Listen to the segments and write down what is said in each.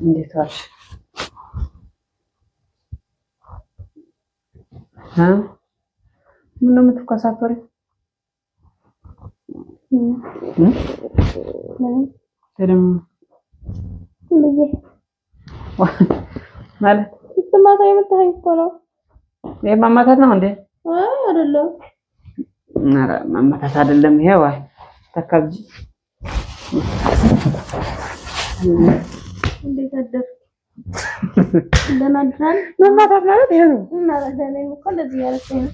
እንዴት ዋልሽ? ምነው የምትኮሳተሪ? ማለት ስትማታ የምታኸኝ እኮ ነው። የማማታት ነው እንዴ? አይደለም። ኧረ ማማታት አይደለም ይሄ። ዋይ ተካብጂ። እንዴት አደርክ? ደህና አድራል። ማማታት ማለት ይሄ ነው። እና ለኔ እኮ እንደዚህ ያለችኝ ነው።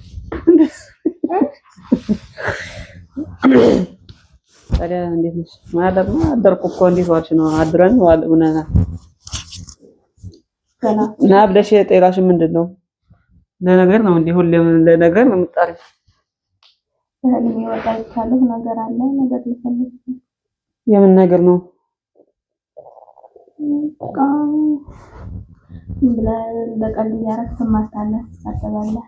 ታዲያ እንዴት ነሽ? ማለት ነው አደርኩ እኮ እንዴት ዋልሽ ነው? አድረን ዋልና እና ብለሽ የጤራሽ ምንድን ነው? ለነገር ነው እንዴ? ሁሌም ለነገር ነው የምጣሪው። በህልሜ ወጣች ካለው ነገር አለ ነገር ልፈልግ። የምን ነገር ነው? ለቀልድ እያደረግህ ማታለህ ትሳደባለህ።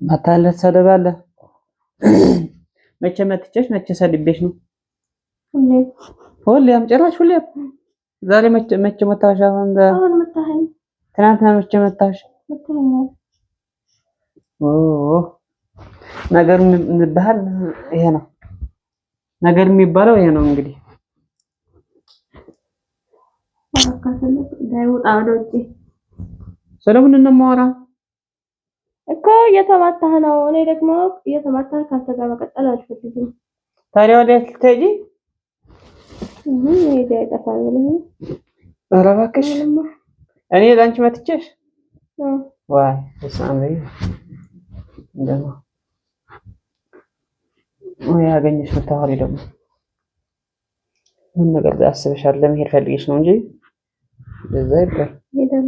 ማታለህ ትሳደባለህ? መቼ መትቼሽ መቼ ሰድቤሽ ነው? ሁሌም ጭራሽ ሁሌም። ዛሬ መቼ መታሽ? አሁን መታኸኝ። ትናንትና መቼ መታሽ? መታኸኝ። ነገር የሚባል ይሄ ነው። ነገር የሚባለው ይሄ ነው እንግዲህ። ሰለሞን ነው የማወራ እኮ እየተማታህ ነው። እኔ ደግሞ እየተማታህ ካንተ ጋር መቀጠል አልፈልግም። ታዲያ ወዴት ልትሄጂ? ሄዳ ይጠፋል ብለህ? ኧረ እባክሽ እኔ ላንቺ መትቼሽ? ዋይ ተሳምሪ እንደማ ወይ ያገኘሽ መታወሪ ደግሞ ምን ነገር አስበሻል? ለመሄድ ፈልገሽ ነው እንጂ ለዛ ይባል ሄደም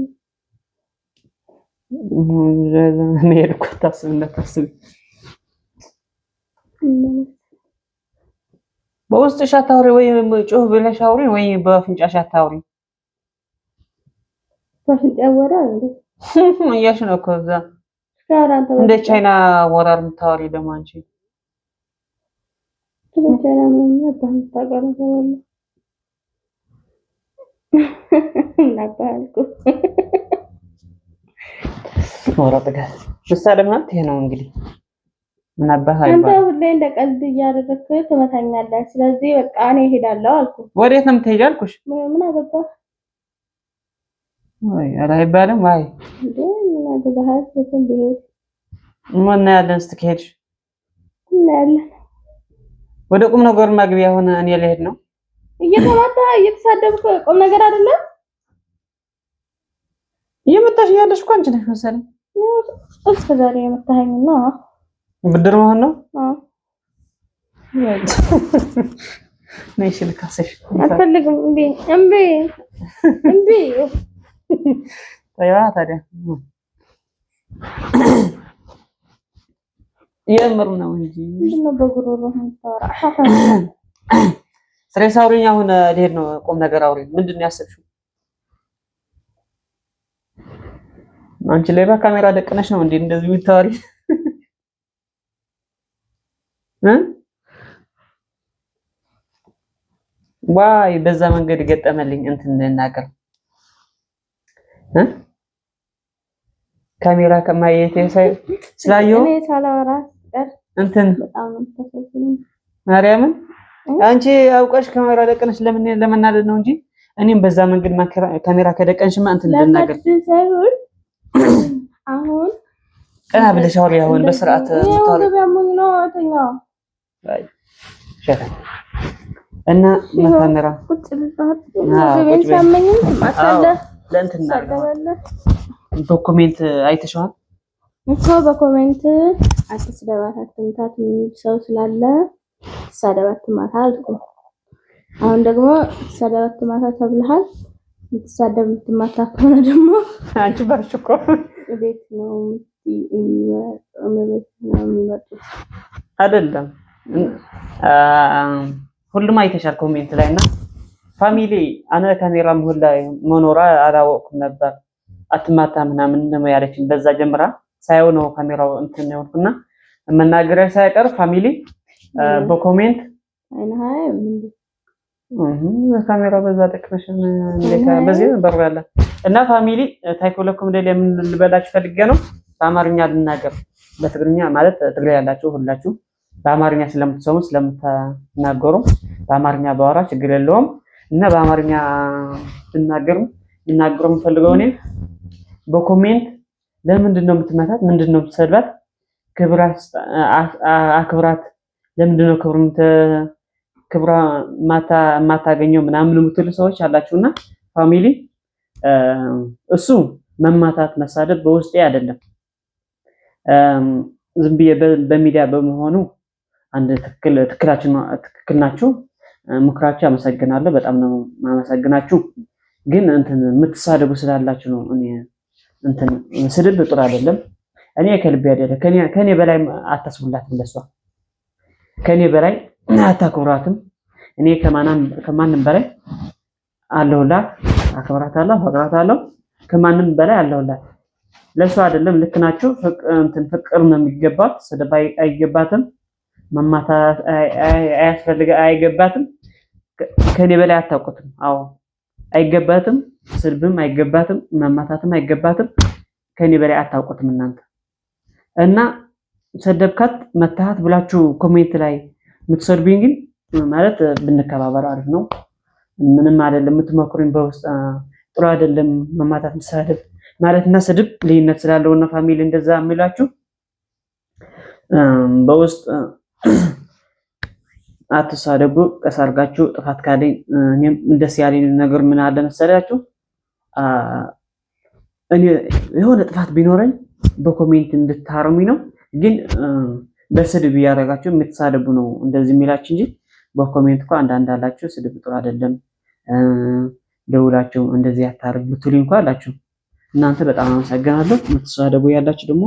መሄድ እኮ ታስብ እንዳታስብ። በውስጥሽ አታውሪ ወይ ጮህ ብለሽ አውሪ ወይ በአፍንጫሽ አታውሪ። በአፍንጫ ወራ እንዴ እያልሽ ነው እኮ እዛ እንደ ቻይና ወራር የምታወሪ ደግሞ አንቺ። ቻይና ምን ታውቃለህ? እናባልኩ ወራጥ ጋር ምሳሌ ማለት ይሄ ነው እንግዲህ። ምን አባህ አንተ ሁሌ እንደ ቀልድ እያደረግክ ትመታኛለህ። ስለዚህ በቃ እኔ እሄዳለሁ አልኩ። ወዴት ነው የምትሄጂው አልኩሽ? ምን አገባህ? ወይ አላይባልም። አይ እንዴ ምን አገባህ? ስለዚህ ብሄድ ምን ያለን ስትከሄድሽ እናያለን። ወደ ቁም ነገር ማግቢያ ሆነ እኔ ልሄድ ነው። እየተማታ እየተሳደብክ ቁም ነገር አይደለም። እየመጣሽ ያለሽ እኮ አንቺ ነሽ መሰለኝ። እስከ ዛሬ የመታኸኝ ነው። ብድር መሆን ነው። አዎ ነይሽ ልካሰሽ። አልፈልግም። እምቢ ታዲያ የምር ነው እንጂ ምንድነው በጉሮሮ የምታወራ? ስሬስ አውሪኝ። አሁን ልሄድ ነው። ቁም ነገር አውሪኝ። ምንድን ነው ያሰብሽው? አንቺ ላይ በካሜራ ደቅነሽ ነው እንዴ እንደዚህ የምታወሪ? ዋይ በዛ መንገድ ገጠመልኝ እንትን ልናገር ካሜራ ከማየት ሳይ ስላየው እኔ ሳላወራ እንትን በጣም ነው ተሰብስበኝ። ማርያምን አንቺ አውቀሽ ካሜራ ደቀነሽ ለመናደድ ነው እንጂ እኔም በዛ መንገድ ካሜራ ከደቀንሽማ እንትን ልናገር ሳይሆን አሁን ቀና ብለሽ አውሪ። አሁን በስርዓት ነው ተኛው እና ካሜራ ቁጭ ብለህ ሳመኝም ማታለ ለእንትና በኮሜንት አይተሽዋል እኮ በኮሜንት አትስደባት አትምታት ሰው ስላለ ተሳደባት ማታ አልኩ። አሁን ደግሞ ተሳደባት ማታ ተብለሃል። ተሳደብ ትማታ ከሆነ ደግሞ አንቺ በርሽ እኮ ቤት ነው የሚመጡት አይደለም። ሁሉም አይተሻል ኮሜንት ላይ እና ፋሚሊ አነ ካሜራ ሁላ መኖራ አላወቅኩም ነበር። አትማታ ምናምን ነው ያለችኝ። በዛ ጀምራ ሳይው ነው ካሜራው እንትን ነው መናገር ሳይቀር ፋሚሊ በኮሜንት አይናይ ካሜራ በዛ ደክመሽን እንዴት በዚህ ነበር ያለ እና ፋሚሊ ታይኮለኩም እንደለ ምን ልበላችሁ ፈልጌ ነው። በአማርኛ ልናገር በትግርኛ ማለት ትግሬ ያላችሁ ሁላችሁ በአማርኛ ስለምትሰሙ ስለምትናገሩ በአማርኛ ባወራ ችግር የለውም እና በአማርኛ ልናገር የምፈልገው እኔ በኮሜንት ለምንድን ነው የምትመታት? ምንድን ነው የምትሰድባት? አክብራት። ለምንድን ነው ክብራ ማታገኘው ምናምን የምትሉ ሰዎች አላችሁና ፋሚሊ እሱ መማታት መሳደብ በውስጤ አይደለም። ዝም ብዬ በሚዲያ በመሆኑ አንድ ትክክል ናችሁ። ምክራችሁ አመሰግናለሁ። በጣም ነው ማመሰግናችሁ። ግን የምትሳደቡ ስላላችሁ ነው እኔ ስድብ ጥሩ አይደለም። እኔ ከልቤ አይደለም። ከኔ በላይ አታስቡላትም። ለሷ ከኔ በላይ አታክብራትም። እኔ ከማንም በላይ አለሁላት፣ አክብራታለሁ፣ ፈቅራታለሁ። ከማንም በላይ አለሁላት። ለሷ አይደለም። ልክ ናችሁ። ፍቅር ነው የሚገባት። ስድብ አይገባትም። መማታት አይገባትም። ከኔ በላይ አታውቁትም። አዎ አይገባትም። ስድብም አይገባትም። መማታትም አይገባትም። ከኔ በላይ አታውቁትም እናንተ እና ሰደብካት መታሃት ብላችሁ ኮሜንት ላይ የምትሰድቡኝ ግን ማለት ብንከባበር አሪፍ ነው። ምንም አይደለም። የምትመክሩኝ በውስጥ ጥሩ አይደለም። መማታት መሳደብ ማለትና ስድብ ልዩነት ስላለውና ፋሚሊ እንደዛ የሚላችሁ በውስጥ አትሳደቡ። ቀስ አድርጋችሁ ጥፋት ካለኝ እኔም እንደስ ያለኝ ነገር ምን አለ መሰላችሁ? እኔ የሆነ ጥፋት ቢኖረኝ በኮሜንት እንድታርሙኝ ነው። ግን በስድብ ያደረጋችሁ የምትሳደቡ ነው እንደዚህ የሚላችሁ እንጂ በኮሜንት እንኳን አንዳንድ አላችሁ ስድብ ጥሩ አይደለም ደውላችሁ እንደዚህ አታርጉ ብትሉኝ እንኳን አላችሁ። እናንተ በጣም አመሰግናለሁ። የምትሳደቡ ያላችሁ ደግሞ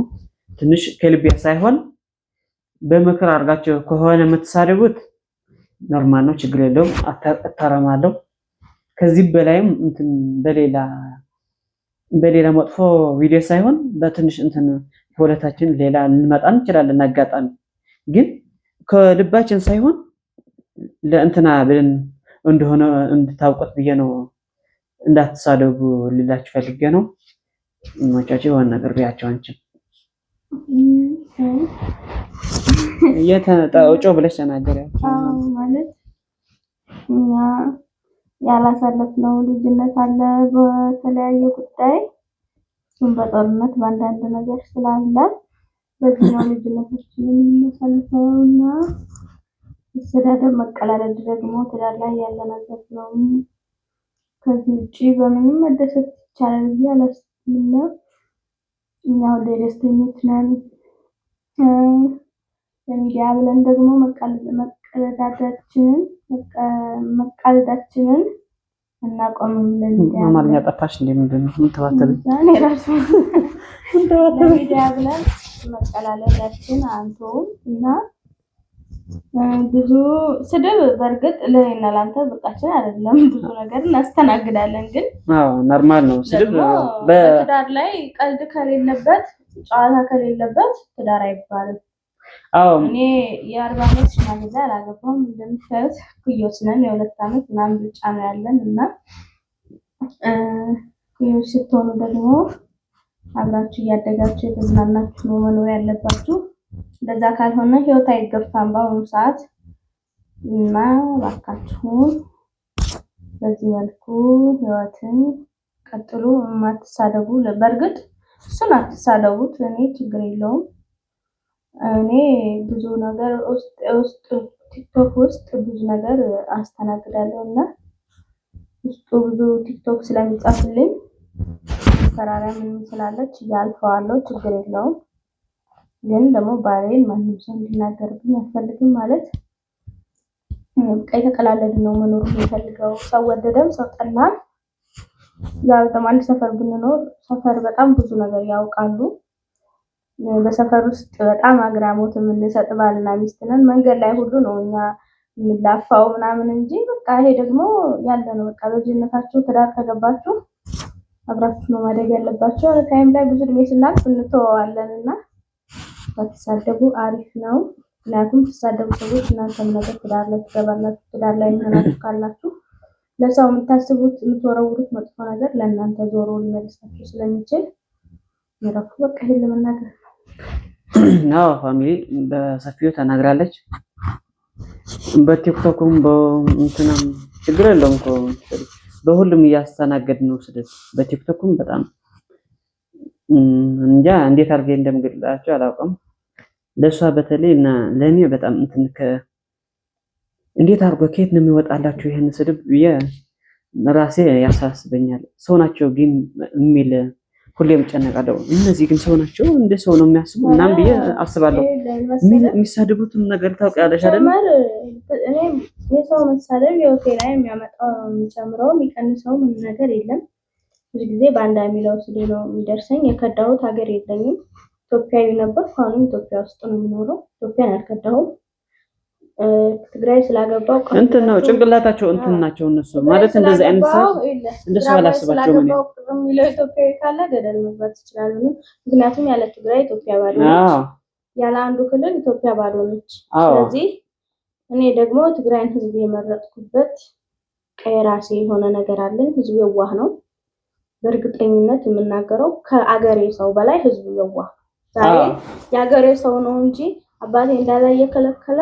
ትንሽ ከልቤ ሳይሆን በምክር አድርጋችሁ ከሆነ የምትሳደቡት ኖርማል ነው፣ ችግር የለውም፣ አታረማለሁ። ከዚህ በላይም በሌላ መጥፎ ቪዲዮ ሳይሆን በትንሽ ሁለታችን ሌላ ልንመጣ እንችላለን። አጋጣሚ ግን ከልባችን ሳይሆን ለእንትና ብለን እንደሆነ እንድታውቁት ብዬ ነው። እንዳትሳደቡ ልላችሁ ፈልጌ ነው። ሞቻችሁ የሆነ ነገር ቢያቸው አንቺ የተጣውጮ ብለሽ ተናገሪያችሁ ማለት እኛ ያላሳለፍነው ልጅነት አለ በተለያየ ጉዳይ በጦርነት በአንዳንድ ነገር ስላለ በዚህ ነው ልጅነታችንን የምናሳልፈውና መሰዳደብ መቀላለድ ደግሞ ትዳር ላይ ያለ ነገር ነው። ከዚህ ውጪ በምንም መደሰት ይቻላል ብዬ አላስብም። እኛ ሁሌ ደስተኞች ነን። በሚዲያ ብለን ደግሞ መቀለዳችንን እናቆምም። ለሚዲያ አማርኛ ጠፋሽ እንዴ? ምንድን ነው ምን ተባተለ? እኔ ራሱ ለሚዲያ ብለን መቀላለዳችን አንተው እና ብዙ ስድብ በእርግጥ ለኔና ላንተ ብቃችን አይደለም። ብዙ ነገር እናስተናግዳለን። ግን ኖርማል ነው ስድብ። በትዳር ላይ ቀልድ ከሌለበት ጨዋታ ከሌለበት ትዳር አይባልም። እኔ የ40 ዓመት ሽማግሌ አላገባሁም። እንደምታዩት ኩዮች ነን። የ2 ዓመት ምናምን ብቻ ነው ያለን እና ኩዮች ስትሆኑ ደግሞ አብራችሁ እያደጋችሁ የተዝናናችሁ ነው መኖር ያለባችሁ። እንደዛ ካልሆነ ህይወት አይገፋም በአሁኑ ሰዓት እና እባካችሁን በዚህ መልኩ ህይወትን ቀጥሉ። የማትሳደቡ በእርግጥ እሱን አትሳደቡት። እኔ ችግር የለውም። እኔ ብዙ ነገር ውስጥ ቲክቶክ ውስጥ ብዙ ነገር አስተናግዳለሁ እና ውስጡ ብዙ ቲክቶክ ስለሚጻፍልኝ ፈራሪያ ምንም ስላለች ያልፈዋለሁ። ችግር የለውም። ግን ደግሞ ባሌን ማንም ሰው እንዲናገርብኝ አልፈልግም። ማለት የተቀላለድ ነው መኖር የሚፈልገው። ሰው ወደደም ሰው ጠላም ያው አንድ ሰፈር ብንኖር ሰፈር በጣም ብዙ ነገር ያውቃሉ። በሰፈር ውስጥ በጣም አግራሞት የምንሰጥ ባልና ሚስት ነን። መንገድ ላይ ሁሉ ነው እኛ እንላፋው ምናምን እንጂ በቃ ይሄ ደግሞ ያለ ነው። በቃ በልጅነታችሁ ትዳር ከገባችሁ አብራችሁ ነው ማደግ ያለባችሁ። ታይም ላይ ብዙ እድሜ ስናልፍ እንተዋዋለንና ባትሳደቡ አሪፍ ነው። ምክንያቱም ተሳደቡ ሰዎች እናንተም ነገር ትዳር ላይ ትገባላችሁ። ትዳር ላይ ሆናችሁ ካላችሁ ለሰው የምታስቡት የምትወረውሩት መጥፎ ነገር ለእናንተ ዞሮ ሊመልሳችሁ ስለሚችል ይረፉ። በቃ ይሄን ለመናገር ነው። አዎ ፋሚሊ በሰፊው ተናግራለች። በቲክቶክም በእንትናም ችግር የለውም እኮ በሁሉም እያስተናገድ ነው ስድብ። በቲክቶክም በጣም እንጃ እንዴት አድርጌ እንደምገልጻቸው አላውቅም። ለሷ በተለይ እና ለኔ በጣም እንትን እንዴት አድርጎ ከየት ነው የሚወጣላችሁ ይሄን ስድብ ራሴ ያሳስበኛል። ሰው ናቸው ግን የሚል ሁሌም ጨነቃለሁ። እነዚህ ግን ሰው ናቸው እንደ ሰው ነው የሚያስቡ ምናምን ብዬ አስባለሁ። የሚሳድቡትም ነገር ታውቂያለሽ አይደል? እኔ የሰው መሳደብ ህይወቴ ላይ የሚያመጣው የሚጨምረው የሚቀንሰው ምን ነገር የለም። ብዙ ጊዜ በአንድ የሚለው ስለ ነው የሚደርሰኝ። የከዳሁት ሀገር የለኝም። ኢትዮጵያዊ ነበር። አሁንም ኢትዮጵያ ውስጥ ነው የምኖረው። ኢትዮጵያን አልከዳሁም። ትግራይ ስላገባው እንትን ነው ጭንቅላታቸው እንትን ናቸው እነሱ ማለት እንደዚህ አይነት ሰው እንደሱ አላስባቸውም። እኔ የሚለው ኢትዮጵያዊ ካለ ገደል መግባት ይችላል። ምክንያቱም ያለ ትግራይ ኢትዮጵያ ባዶ ነች፣ ያለ አንዱ ክልል ኢትዮጵያ ባዶ ነች። ስለዚህ እኔ ደግሞ ትግራይን ህዝብ የመረጥኩበት የራሴ የሆነ ነገር አለኝ። ህዝቡ የዋህ ነው። በእርግጠኝነት የምናገረው ከአገሬ ሰው በላይ ህዝቡ የዋህ ዛሬ የአገሬ ሰው ነው እንጂ አባቴ እንዳለ እየከለከለ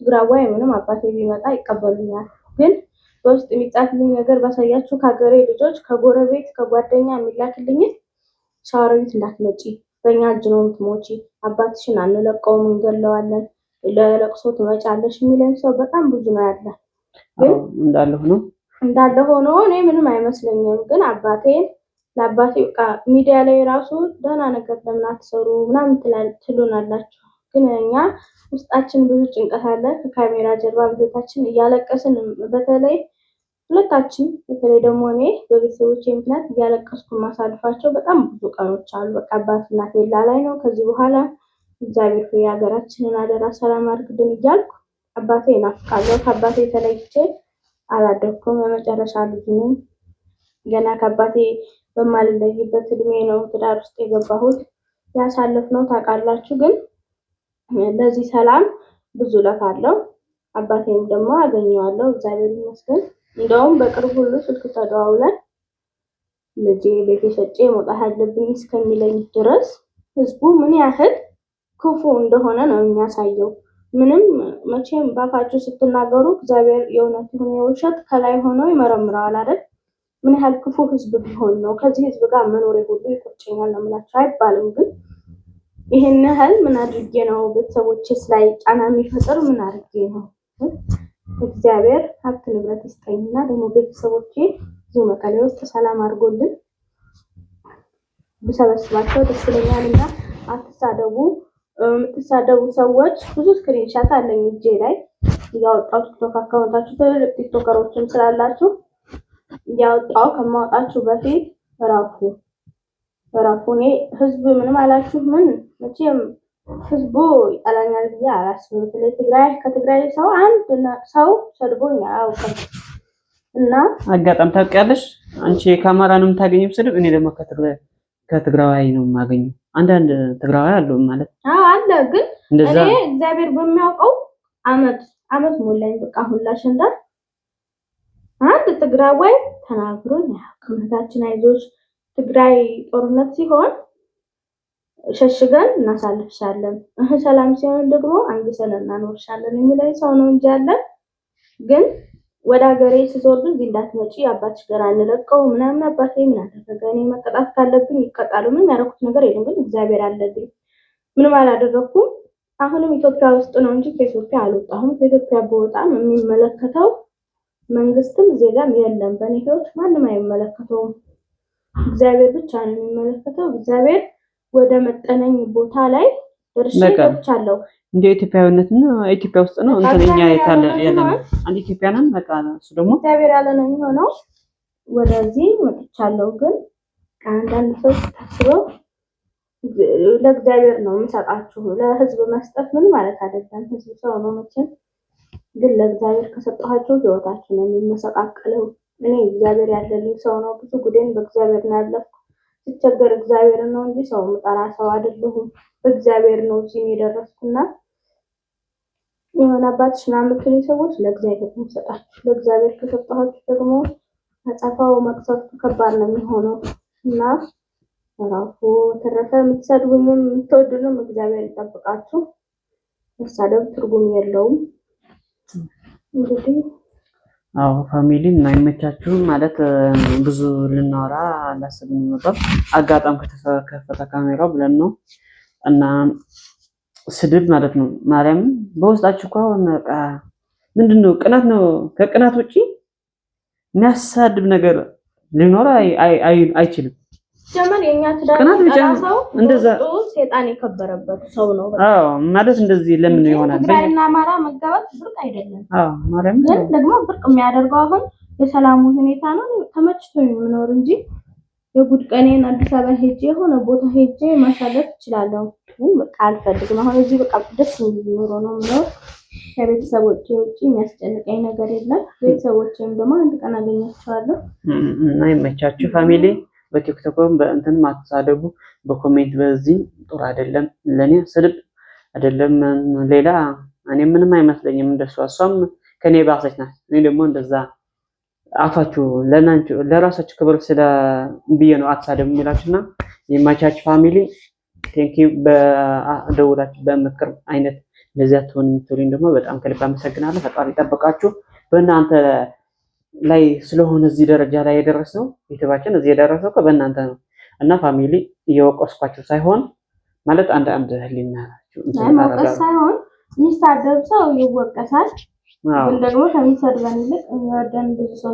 ትግራዋይ ምንም አባቴ ቢመጣ ይቀበሉኛል። ግን በውስጥ የሚጻፍልኝ ነገር ባሳያችሁ ከሀገሬ ልጆች ከጎረቤት ከጓደኛ የሚላክልኝ ሻወር ቤት እንዳትመጪ፣ በእኛ እጅ ነው የምትሞቺ፣ አባትሽን አንለቀውም እንገለዋለን፣ ለለቅሶ ትመጫለሽ የሚለኝ ሰው በጣም ብዙ ነው ያለ። ግን እንዳለ ሆኖ እኔ ምንም አይመስለኝም። ግን አባቴን ለአባቴ በቃ ሚዲያ ላይ ራሱ ደህና ነገር ለምን አትሰሩ ምናምን ትሉናላችሁ። ግን እኛ ውስጣችን ብዙ ጭንቀት አለ። ከካሜራ ጀርባ ብዙታችን እያለቀስን በተለይ ሁለታችን በተለይ ደግሞ እኔ በቤተሰቦቼ ምክንያት እያለቀስኩ ማሳልፋቸው በጣም ብዙ ቀኖች አሉ። በቃ አባት እናቴ ላይ ነው። ከዚህ በኋላ እግዚአብሔር ሆይ ሀገራችንን አደራ ሰላም አድርግልን እያልኩ አባቴ እናፍቃለሁ። ከአባቴ ተለይቼ አላደኩም። የመጨረሻ ልጅ ነኝ። ገና ከአባቴ በማልለይበት እድሜ ነው ትዳር ውስጥ የገባሁት። ያሳለፍነው ታውቃላችሁ። ግን ለዚህ ሰላም ብዙ ለፋለሁ። አባቴም ደግሞ አገኘዋለሁ እግዚአብሔር ይመስገን። እንደውም በቅርብ ሁሉ ስልክ ተደዋውለን ልጄ ቤቴ ሸጬ መውጣት አለብኝ እስከሚለኝ ድረስ ህዝቡ ምን ያህል ክፉ እንደሆነ ነው የሚያሳየው። ምንም መቼም ባፋችሁ ስትናገሩ እግዚአብሔር የእውነት ይሁን የውሸት ከላይ ሆኖ ይመረምረዋል አይደል? ምን ያህል ክፉ ህዝብ ቢሆን ነው ከዚህ ህዝብ ጋር መኖሬ ሁሉ ይቆጨኛል ነው የምላቸው አይባልም። ግን ይሄን ያህል ምን አድርጌ ነው ቤተሰቦቼስ ላይ ጫና የሚፈጥር ምን አድርጌ ነው? እግዚአብሔር ሀብት ንብረት ይስጠኝና ደግሞ ቤተሰቦቼ እዚሁ መቀሌ ውስጥ ሰላም አድርጎልን ብሰበስባቸው ደስ ይለኛልና አትሳደቡ። የምትሳደቡ ሰዎች ብዙ ስክሪንሻት አለኝ እጄ ላይ ያወጣው ቲክቶክ አካውንታችሁ ትልልቅ ቲክቶከሮችም ስላላችሁ ያወጣው ከማውጣችሁ በፊት እረፉ። እኔ ህዝብ ምንም አላችሁ ምን መቼም ህዝቡ ይጠላኛል ብዬ አላስብም። ከትግራይ ሰው አንድ ሰው ሰድቦኝ አያውቅም። እና አጋጣሚ ታውቂያለሽ አንቺ ከአማራ ነው የምታገኘው ስድብ፣ እኔ ደግሞ ከትግራዋይ ነው የማገኘው። አንዳንድ ትግራዋይ አሉ ማለት አለ። ግን እኔ እግዚአብሔር በሚያውቀው አመት ሞላኝ። በቃ ሁላሽንዳ አንድ ትግራዋይ ተናግሮኝ አያውቅም። እህታችን አይዞሽ ትግራይ ጦርነት ሲሆን ሸሽገን እናሳልፍሻለን፣ ሰላም ሲሆን ደግሞ አንግሰን እናኖርሻለን የሚለኝ ሰው ነው እንጂ ያለ ግን ወደ ሀገሬ ስዞር ግን እንዳትመጪ አባትሽ ጋር አንለቀው ምናምን አባቴ ምን አደረገ? እኔ መቀጣት ካለብኝ ይቀጣሉ። ምንም ያደረኩት ነገር የለም። ግን እግዚአብሔር አለልኝ። ምንም አላደረኩም። አሁንም ኢትዮጵያ ውስጥ ነው እንጂ ከኢትዮጵያ አልወጣሁም። ከኢትዮጵያ በወጣም የሚመለከተው መንግስትም ዜጋም የለም። በእኔ ህይወት ማንም አይመለከተውም። እግዚአብሔር ብቻ ነው የሚመለከተው። እግዚአብሔር ወደ መጠነኝ ቦታ ላይ ደርሼ ገብቻለሁ። እንደ ኢትዮጵያዊነት ነው። ኢትዮጵያ ውስጥ ነው እንተኛ የታለ ያለን አንድ ኢትዮጵያናን በቃ እሱ ደግሞ እግዚአብሔር ያለ ነው የሚሆነው። ወደዚህ መጥቻለሁ። ግን አንዳንድ ሰው ታስበው ለእግዚአብሔር ነው የምሰጣችሁ። ለህዝብ መስጠት ምን ማለት አይደለም። ህዝብ ሰው ነው መቼም። ግን ለእግዚአብሔር ከሰጣችሁ ህይወታችሁ ነው የሚመሰቃቀለው። እኔ እግዚአብሔር ያለልኝ ሰው ነው። ብዙ ጉዴን በእግዚአብሔር ነው ያለፍኩ። ሲቸገር እግዚአብሔር ነው እንጂ ሰው ምጠራ ሰው አይደለሁም። በእግዚአብሔር ነው እዚህ የደረስኩና የሆነ አባትሽ ምናምን የምትሉኝ ሰዎች ለእግዚአብሔር ነው የምሰጣችሁ። ለእግዚአብሔር ከሰጣችሁ ደግሞ አጸፋው መቅሰፍቱ ከባድ ነው የሚሆነው እና ራሱ ተረፈ የምትሰድቡኝም የምትወዱንም እግዚአብሔር ይጠብቃችሁ። መሳደብ ትርጉም የለውም። እንግዲህ አዎ ፋሚሊ አይመቻችሁም ማለት ብዙ ልናወራ አላሰብንም ነበር። አጋጣም ከተከፈተ ካሜራው ብለን ነው እና ስድብ ማለት ነው ማርያም በውስጣችሁ እኮ በቃ ምንድነው ቅናት ነው። ከቅናት ውጪ የሚያሳድብ ነገር ሊኖር አይችልም። ጀመር የኛ ትዳር ሰው እንደዛ ሰይጣን የከበረበት ሰው ነው። አዎ ማለት እንደዚህ ለምን ይሆናል? ትግራይና አማራ መጋባት ብርቅ አይደለም። አዎ ማርያም ግን ደግሞ ብርቅ የሚያደርገው አሁን የሰላሙ ሁኔታ ነው። ተመችቶኝ የምኖር እንጂ የጉድ ቀኔን አዲስ አበባ ሄጄ የሆነ ቦታ ሄጄ ማሳለፍ እችላለሁ። ግን በቃ አልፈልግም። አሁን እዚህ በቃ ደስ የሚል ኑሮ ነው የምኖር። ከቤተሰቦቼ ውጪ የሚያስጨንቀኝ ነገር የለም። ቤተሰቦቼም ደግሞ አንድ ቀን አገኛቸዋለሁ እና ይመቻችሁ ፋሚሊ። በቲክቶክም በእንትን ማተሳደቡ በኮሜንት በዚህ ጥሩ አይደለም። ለኔ ስድብ አይደለም ሌላ እኔ ምንም አይመስለኝም እንደሷ። እሷም ከኔ ባሰች ናት። እኔ ደግሞ እንደዛ አፋችሁ ለራሳችሁ ክብር ስለ ብዬ ነው አትሳደቡ የሚላችሁና የማቻችሁ ፋሚሊ ቴንኪው። በደውላችሁ በምክር አይነት ለዚያ ትሆን የምትሉኝ ደግሞ በጣም ከልብ አመሰግናለሁ። ፈጣሪ ይጠብቃችሁ። በእናንተ ላይ ስለሆነ እዚህ ደረጃ ላይ የደረሰው ዩቲዩባችን እዚህ የደረሰው በእናንተ ነው እና ፋሚሊ እየወቀስኳችሁ ሳይሆን ማለት አንድ ህሊናችሁ ወቀስ ሳይሆን የሚሳደብ ሰው ይወቀሳል። ግን ደግሞ ከሚሰድበን ይልቅ የሚወደን ብዙ ሰው